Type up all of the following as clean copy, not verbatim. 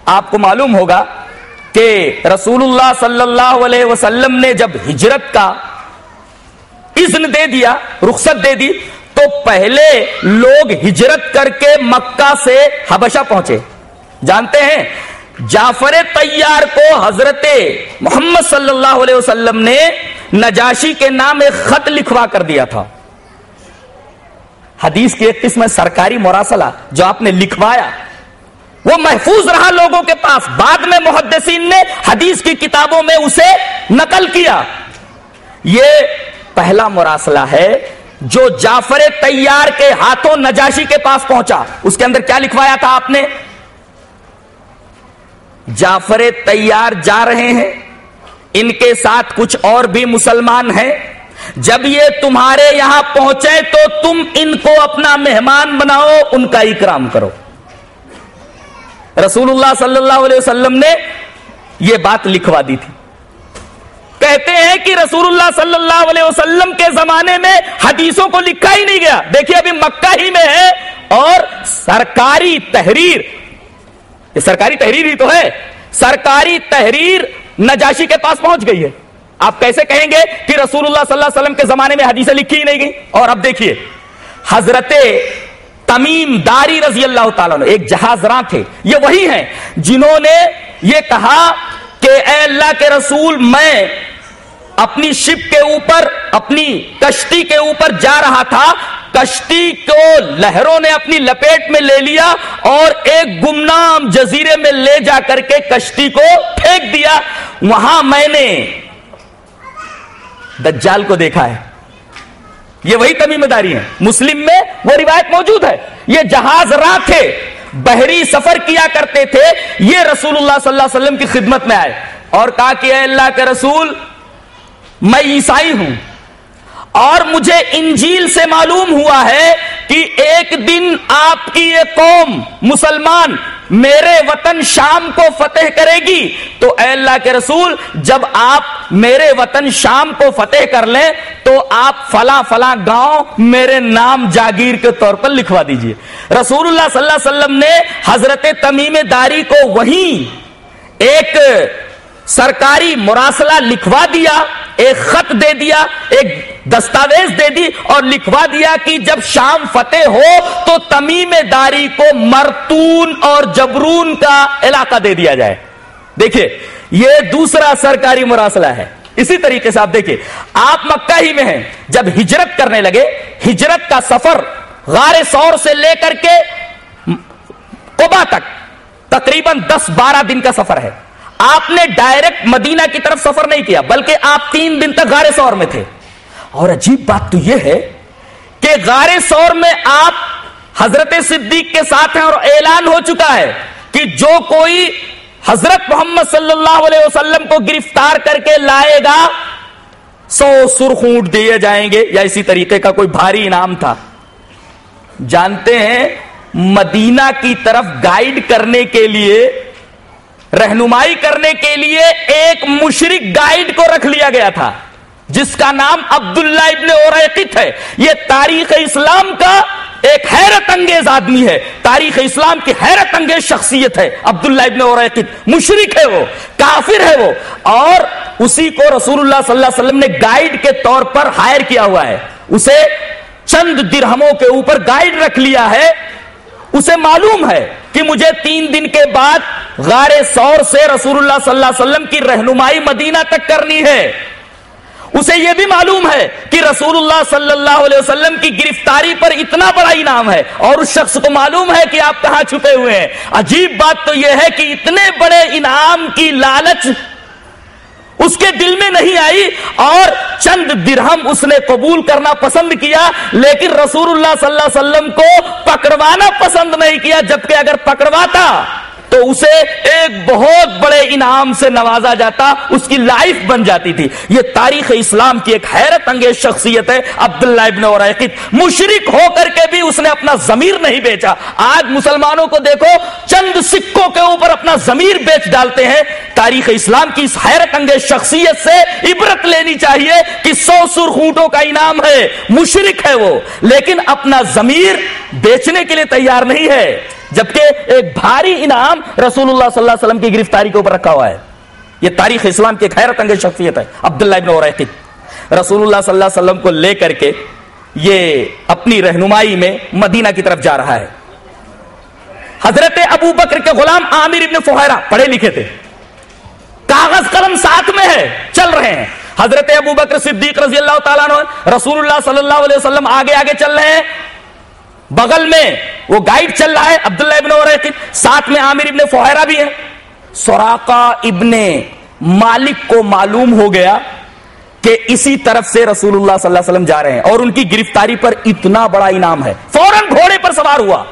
آپ کو معلوم ہوگا کہ رسول اللہ صلی اللہ علیہ وسلم نے جب ہجرت کا اذن دے دیا، رخصت دے دی، تو پہلے لوگ ہجرت کر کے مکہ سے حبشہ پہنچے. جانتے ہیں جعفر طیار کو حضرت محمد صلی اللہ علیہ وسلم نے نجاشی کے نام ایک خط لکھوا کر دیا تھا. حدیث کی ایک قسم ہے سرکاری مراسلہ، جو آپ نے لکھوایا وہ محفوظ رہا لوگوں کے پاس. بعد میں محدثین نے حدیث کی کتابوں میں اسے نقل کیا. یہ پہلا مراسلہ ہے جو جعفر طیار کے ہاتھوں نجاشی کے پاس پہنچا. اس کے اندر کیا لکھوایا تھا آپ نے؟ جعفر طیار جا رہے ہیں، ان کے ساتھ کچھ اور بھی مسلمان ہیں، جب یہ تمہارے یہاں پہنچے تو تم ان کو اپنا مہمان بناؤ، ان کا اکرام کرو. رسول اللہ صلی اللہ علیہ وسلم نے یہ بات لکھوا دی تھی. کہتے ہیں کہ رسول اللہ صلی اللہ علیہ وسلم کے زمانے میں حدیثوں کو لکھا ہی نہیں گیا. دیکھیے ابھی مکہ ہی میں ہے اور سرکاری تحریر، یہ سرکاری تحریر ہی تو ہے، سرکاری تحریر نجاشی کے پاس پہنچ گئی ہے. آپ کیسے کہیں گے کہ رسول اللہ صلی اللہ علیہ وسلم کے زمانے میں حدیثیں لکھی ہی نہیں گئی؟ اور اب دیکھیے حضرت تمیم داری رضی اللہ تعالیٰ عنہ ایک جہاز راں تھے. یہ وہی ہیں جنہوں نے یہ کہا کہ اے اللہ کے رسول، میں اپنی شپ کے اوپر، اپنی کشتی کے اوپر جا رہا تھا، کشتی کو لہروں نے اپنی لپیٹ میں لے لیا اور ایک گمنام جزیرے میں لے جا کر کے کشتی کو پھینک دیا. وہاں میں نے دجال کو دیکھا ہے. یہ وہی تمیم داری ہیں، مسلم میں وہ روایت موجود ہے. یہ جہاز راں تھے، بحری سفر کیا کرتے تھے. یہ رسول اللہ صلی اللہ علیہ وسلم کی خدمت میں آئے اور کہا کہ اے اللہ کے رسول، میں عیسائی ہوں اور مجھے انجیل سے معلوم ہوا ہے کہ ایک دن آپ کی یہ قوم مسلمان میرے وطن شام کو فتح کرے گی. تو اے اللہ کے رسول، جب آپ میرے وطن شام کو فتح کر لیں تو آپ فلاں فلاں گاؤں میرے نام جاگیر کے طور پر لکھوا دیجئے. رسول اللہ صلی اللہ علیہ وسلم نے حضرت تمیم داری کو وہیں ایک سرکاری مراسلہ لکھوا دیا، ایک خط دے دیا، ایک دستاویز دے دی اور لکھوا دیا کہ جب شام فتح ہو تو تمیم داری کو مرتون اور جبرون کا علاقہ دے دیا جائے. دیکھیں یہ دوسرا سرکاری مراسلہ ہے. اسی طریقے سے آپ دیکھیں، آپ مکہ ہی میں ہیں، جب ہجرت کرنے لگے، ہجرت کا سفر غار ثور سے لے کر کے قبا تک تقریباً 10-12 دن کا سفر ہے. آپ نے ڈائریکٹ مدینہ کی طرف سفر نہیں کیا بلکہ آپ 3 دن تک غار ثور میں تھے. اور عجیب بات تو یہ ہے کہ غار ثور میں آپ حضرت صدیق کے ساتھ ہیں اور اعلان ہو چکا ہے کہ جو کوئی حضرت محمد صلی اللہ علیہ وسلم کو گرفتار کر کے لائے گا 100 سرخ اونٹ دیے جائیں گے، یا اسی طریقے کا کوئی بھاری انعام تھا. جانتے ہیں مدینہ کی طرف گائیڈ کرنے کے لیے، رہنمائی کرنے کے لیے ایک مشرک گائیڈ کو رکھ لیا گیا تھا جس کا نام عبداللہ ابن اریقط ہے. یہ تاریخ اسلام کا ایک حیرت انگیز آدمی ہے، تاریخ اسلام کی حیرت انگیز شخصیت ہے عبداللہ ابن اریقط. مشرک ہے وہ، کافر ہے وہ، اور اسی کو رسول اللہ صلی اللہ علیہ وسلم نے گائیڈ کے طور پر ہائر کیا ہوا ہے. اسے چند درہموں کے اوپر گائیڈ رکھ لیا ہے. اسے معلوم ہے کہ مجھے 3 دن کے بعد غار ثور سے رسول اللہ صلی اللہ علیہ وسلم کی رہنمائی مدینہ تک کرنی ہے. اسے یہ بھی معلوم ہے کہ رسول اللہ صلی اللہ علیہ وسلم کی گرفتاری پر اتنا بڑا انعام ہے، اور اس شخص کو معلوم ہے کہ آپ کہاں چھپے ہوئے ہیں. عجیب بات تو یہ ہے کہ اتنے بڑے انعام کی لالچ اس کے دل میں نہیں آئی اور چند درہم اس نے قبول کرنا پسند کیا، لیکن رسول اللہ صلی اللہ علیہ وسلم کو پکڑوانا پسند نہیں کیا. جبکہ اگر پکڑواتا تو اسے ایک بہت بڑے انعام سے نوازا جاتا، اس کی لائف بن جاتی تھی. یہ تاریخ اسلام کی ایک حیرت انگیز شخصیت ہے عبداللہ ابن اریقط. مشرک ہو کر کے بھی اس نے اپنا ضمیر نہیں بیچا. آج مسلمانوں کو دیکھو چند سکوں کے اوپر اپنا ضمیر بیچ ڈالتے ہیں. تاریخ اسلام کی اس حیرت انگیز شخصیت سے عبرت لینی چاہیے کہ 100 سرخ اونٹوں کا انعام ہے. مشرک ہے وہ، لیکن اپنا ضمیر بیچنے کے لیے تیار نہیں ہے. جبکہ ایک بھاری انعام رسول اللہ صلی اللہ علیہ وسلم کی گرفتاری کے اوپر رکھا ہوا ہے. یہ تاریخ اسلام کی ایک حیرت انگیز شخصیت ہے. عبداللہ ابن اریقط رسول اللہ صلی اللہ علیہ وسلم کو لے کر کے یہ اپنی رہنمائی میں مدینہ کی طرف جا رہا ہے. حضرت ابو بکر کے غلام عامر ابن فہیرہ پڑھے لکھے تھے, کاغذ قلم ساتھ میں ہے, چل رہے ہیں. حضرت ابو بکر صدیق رضی اللہ تعالیٰ عنہ, رسول اللہ صلی اللہ علیہ وسلم آگے آگے چل رہے ہیں, بغل میں وہ گائیڈ چل رہا ہے عبداللہ ابن اریقط, ساتھ میں عامر ابن فہیرہ بھی ہے. سراقہ ابن مالک کو معلوم ہو گیا کہ اسی طرف سے رسول اللہ صلی اللہ علیہ وسلم جا رہے ہیں اور ان کی گرفتاری پر اتنا بڑا انعام ہے. فوراً گھوڑے پر سوار ہوا,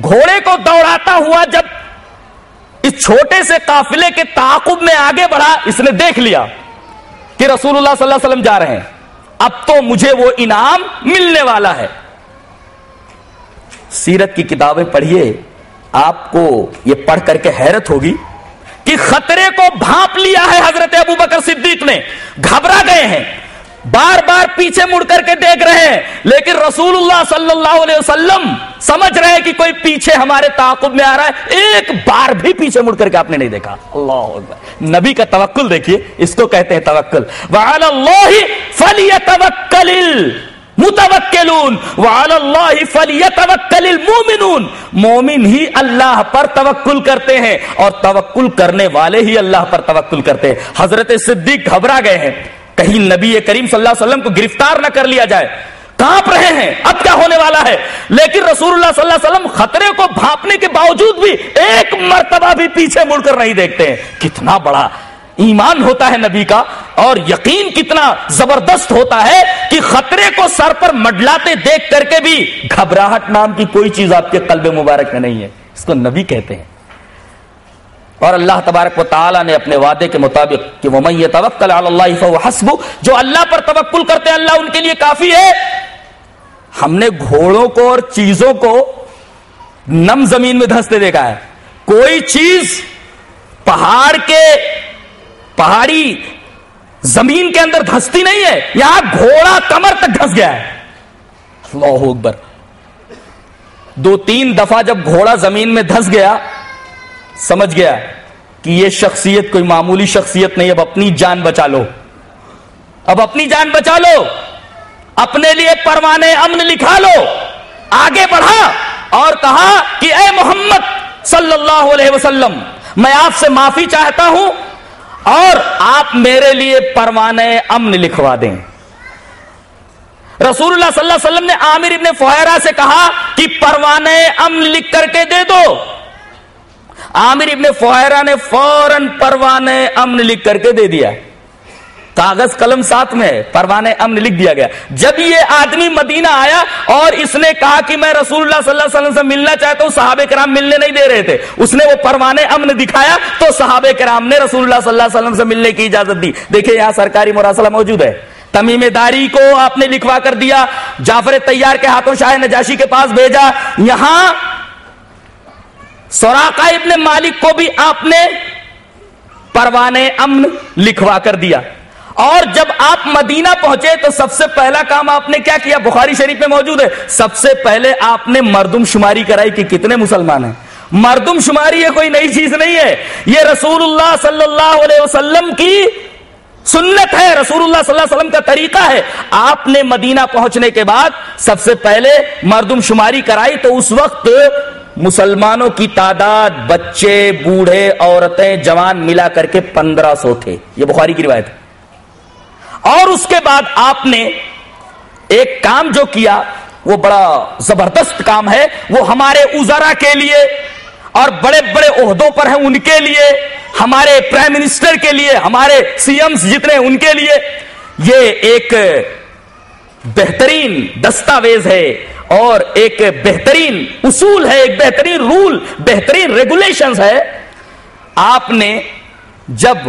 گھوڑے کو دوڑاتا ہوا جب اس چھوٹے سے قافلے کے تعاقب میں آگے بڑھا, اس نے دیکھ لیا کہ رسول اللہ صلی اللہ علیہ وسلم جا رہے ہیں, اب تو مجھے وہ انعام ملنے والا ہے. سیرت کی کتابیں پڑھیے, آپ کو یہ پڑھ کر کے حیرت ہوگی کہ خطرے کو بھانپ لیا ہے حضرت ابو بکر صدیق نے, گھبرا گئے ہیں, بار بار پیچھے مڑ کر کے دیکھ رہے ہیں, لیکن رسول اللہ صلی اللہ علیہ وسلم سمجھ رہے ہیں کہ کوئی پیچھے ہمارے تعاقب میں آ رہا ہے. ایک بار بھی پیچھے مڑ کر کے آپ نے نہیں دیکھا. اللہ اکبر. نبی کا توکل دیکھیے, اس کو کہتے ہیں توکل. وعلی اللہ فلیتوکل المتوکلون وعلی اللہ فلیتوکل المؤمنون. مومن ہی اللہ پر توکل کرتے ہیں اور توکل کرنے والے ہی اللہ پر توکل کرتے ہیں. حضرت صدیق گھبرا گئے ہیں, کہیں نبی کریم صلی اللہ علیہ وسلم کو گرفتار نہ کر لیا جائے, کانپ رہے ہیں اب کیا ہونے والا ہے. لیکن رسول اللہ صلی اللہ علیہ وسلم خطرے کو بھانپنے کے باوجود بھی ایک مرتبہ بھی پیچھے مڑ کر نہیں دیکھتے ہیں. کتنا بڑا ایمان ہوتا ہے نبی کا, اور یقین کتنا زبردست ہوتا ہے کہ خطرے کو سر پر مڈلاتے دیکھ کر کے بھی گھبراہٹ نام کی کوئی چیز آپ کے قلب مبارک میں نہیں ہے. اس کو نبی کہتے ہیں. اور اللہ تبارک و تعالیٰ نے اپنے وعدے کے مطابق کہ وَمَن يَتَوَکَّلْ عَلَى اللَّهِ فَهُوَ حَسْبُهُ, جو اللہ پر توکل کرتے ہیں اللہ ان کے لیے کافی ہے. ہم نے گھوڑوں کو اور چیزوں کو نم زمین میں دھنستے دیکھا ہے, کوئی چیز پہاڑی زمین کے اندر دھنستی نہیں ہے, یہاں گھوڑا کمر تک دھنس گیا ہے. اللہ اکبر. 2-3 دفعہ جب گھوڑا زمین میں دھنس گیا, سمجھ گیا کہ یہ شخصیت کوئی معمولی شخصیت نہیں, اب اپنی جان بچا لو, اب اپنی جان بچا لو, اپنے لیے پروانے امن لکھا لو. آگے بڑھا اور کہا کہ اے محمد صلی اللہ علیہ وسلم, میں آپ سے معافی چاہتا ہوں اور آپ میرے لیے پروانے امن لکھوا دیں. رسول اللہ صلی اللہ علیہ وسلم نے عامر ابن فہیرہ سے کہا کہ پروانے امن لکھ کر کے دے دو. عامر ابن فہیرہ نے فوراً پروانے امن لکھ کر کے دے دیا, کاغذ قلم ساتھ میں, پروانے امن لکھ دیا گیا. جب یہ آدمی مدینہ آیا اور اس نے کہا کہ میں رسول اللہ صلی اللہ علیہ وسلم سے ملنا چاہتا ہوں, صحابہ کرام ملنے نہیں دے رہے تھے, اس نے وہ پروانے امن دکھایا تو صحابہ کرام نے رسول اللہ صلی اللہ علیہ وسلم سے ملنے کی اجازت دی. دیکھیں یہاں سرکاری مراسلہ موجود ہے. تمیم داری کو آپ نے لکھوا کر دیا, جعفر طیار کے ہاتھوں شاہ نجاشی کے پاس بھیجا, یہاں سراقہ ابن مالک کو بھی آپ نے پروانے امن لکھوا کر دیا. اور جب آپ مدینہ پہنچے تو سب سے پہلا کام آپ نے کیا کیا, بخاری شریف میں موجود ہے, سب سے پہلے آپ نے مردم شماری کرائی کہ کتنے مسلمان ہیں. مردم شماری یہ کوئی نئی چیز نہیں ہے, یہ رسول اللہ صلی اللہ علیہ وسلم کی سنت ہے, رسول اللہ صلی اللہ علیہ وسلم کا طریقہ ہے. آپ نے مدینہ پہنچنے کے بعد سب سے پہلے مردم شماری کرائی تو اس وقت مسلمانوں کی تعداد بچے بوڑھے عورتیں جوان ملا کر کے 1500 تھے. یہ بخاری کی روایت ہے. اور اس کے بعد آپ نے ایک کام جو کیا وہ بڑا زبردست کام ہے, وہ ہمارے وزراء کے لیے اور بڑے بڑے عہدوں پر ہیں ان کے لیے, ہمارے پرائم منسٹر کے لیے, ہمارے سی ایمز جتنے ان کے لیے یہ ایک بہترین دستاویز ہے اور ایک بہترین اصول ہے, ایک بہترین رول, بہترین ریگولیشنز ہے. آپ نے جب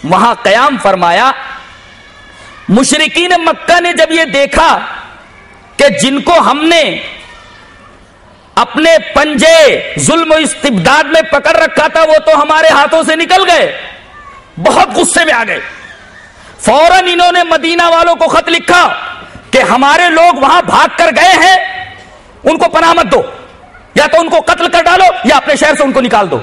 وہاں قیام فرمایا, مشرکین مکہ نے جب یہ دیکھا کہ جن کو ہم نے اپنے پنجے ظلم و استبداد میں پکڑ رکھا تھا وہ تو ہمارے ہاتھوں سے نکل گئے, بہت غصے میں آ گئے. فوراً انہوں نے مدینہ والوں کو خط لکھا کہ ہمارے لوگ وہاں بھاگ کر گئے ہیں, ان کو پناہ مت دو. یا تو ان کو قتل کر ڈالو یا اپنے شہر سے ان کو نکال دو.